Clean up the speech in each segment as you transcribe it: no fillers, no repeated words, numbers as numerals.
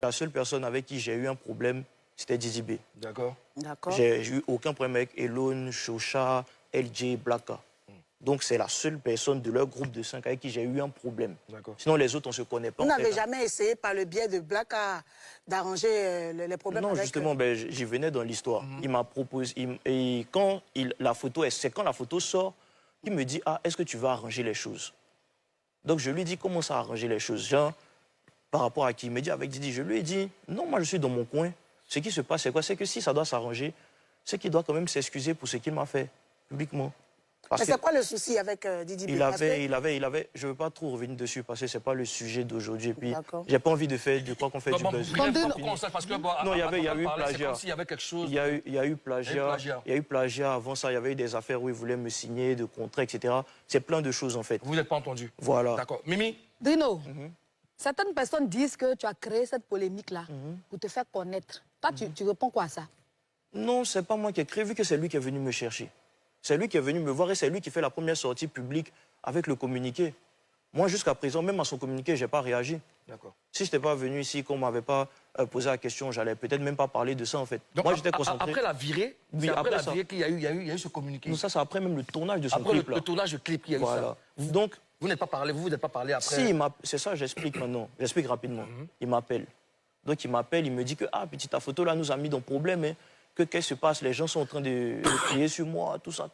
La seule personne avec qui j'ai eu un problème, c'était Didi B. D'accord. J'ai eu aucun problème avec Elon, Shosha, LJ, Blacka. Donc c'est la seule personne de leur groupe de 5 avec qui j'ai eu un problème. Sinon les autres, on ne se connaît pas. Vous n'avez jamais essayé par le biais de Blacka d'arranger les problèmes Non, avec... justement, j'y venais dans l'histoire. Il m'a proposé, et quand la photo sort, il me dit, ah, est-ce que tu vas arranger les choses? Donc je lui dis, comment ça arranger les choses? Genre, par rapport à qui? Il me dit, avec Didi. Je lui ai dit, non, moi je suis dans mon coin. Ce qui se passe, c'est quoi? C'est que si ça doit s'arranger, c'est qu'il doit quand même s'excuser pour ce qu'il m'a fait, publiquement. Mais c'est quoi le souci avec Didi B? Il avait, je ne veux pas trop revenir dessus parce que ce n'est pas le sujet d'aujourd'hui. Puis, je n'ai pas envie de quoi qu'on fait du buzz. Non, il y a eu plagiat. Il y a eu plagiat. Avant ça, il y avait eu des affaires où il voulait me signer de contrats, etc. C'est plein de choses, en fait. Vous n'êtes pas entendu? Voilà. D'accord. Mimi? Drino, certaines personnes disent que tu as créé cette polémique-là pour te faire connaître. Toi, tu réponds quoi à ça? Non, ce n'est pas moi qui ai créé, vu que c'est lui qui est venu me chercher. C'est lui qui est venu me voir et c'est lui qui fait la première sortie publique avec le communiqué. Moi, jusqu'à présent, même à son communiqué, je n'ai pas réagi. Si je n'étais pas venu ici, qu'on ne m'avait pas posé la question, j'allais peut-être même pas parler de ça, en fait. Donc, moi, j'étais concentré. Après la virée, oui, après la virée qu'il y a eu ce communiqué. Non, ça, c'est après même le tournage de son clip. Après le tournage de clip qu'il y a eu ça. Donc, vous n'êtes pas parlé, vous n'êtes pas parlé après? Si, c'est ça, j'explique maintenant. J'explique rapidement. Il m'appelle. Donc, il m'appelle, il me dit que, ah, petit, ta photo là nous a mis dans problème, hein. Que qu'est-ce qui se passe, les gens sont en train de crier sur moi, tout ça,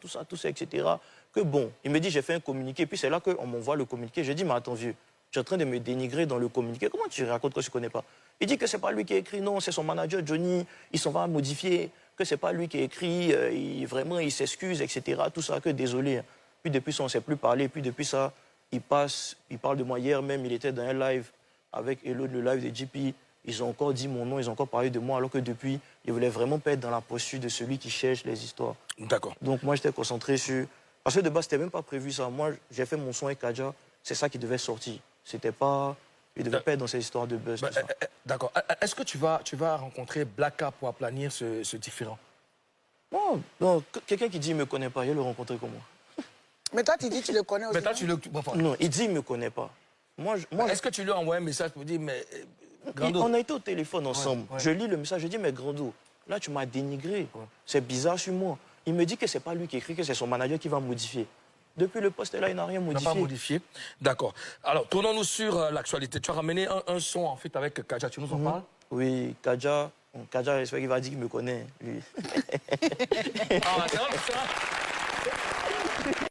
etc. Que bon, il me dit, j'ai fait un communiqué, puis c'est là qu'on m'envoie le communiqué. J'ai dit, mais attends, vieux, tu es en train de me dénigrer dans le communiqué, comment tu racontes que je ne connais pas? Il dit que c'est pas lui qui a écrit, non, c'est son manager, Johnny, il s'en va modifier, que c'est pas lui qui a écrit, vraiment, il s'excuse, etc. Tout ça, que désolé. Puis depuis ça, on ne s'est plus parlé, puis depuis ça, il parle de moi. Hier même, il était dans un live avec Elon, le live de JP. Ils ont encore dit mon nom, ils ont encore parlé de moi, alors que depuis, ils ne voulaient vraiment pas être dans la posture de celui qui cherche les histoires. D'accord. Donc moi, j'étais concentré sur... Parce que de base, ce n'était même pas prévu ça. Moi, j'ai fait mon son avec Kadja, c'est ça qui devait sortir. C'était pas... Il ne devait pas être dans ces histoires de buzz, D'accord. Est-ce que tu vas rencontrer Blacka pour aplanir ce différend? Non, quelqu'un qui dit qu'il ne me connaît pas, il va le rencontrer comment? Mais toi, tu dis que tu le connais aussi. Mais toi, tu le... Non, il dit qu'il ne me connaît pas. Moi, est-ce que tu lui as envoyé un message pour dire, mais... Grando. On a été au téléphone ensemble. Je lis le message, je dis, mais Grando, là, tu m'as dénigré. C'est bizarre sur moi. Il me dit que ce n'est pas lui qui écrit, que c'est son manager qui va modifier. Depuis le poste là, il n'a rien modifié. Il n'a pas modifié. D'accord. Alors, tournons-nous sur l'actualité. Tu as ramené un son, en fait, avec Kadja. Tu nous en parles? Oui, Kadja, j'espère qu'il va dire qu'il me connaît, lui. Ah, c'est vrai.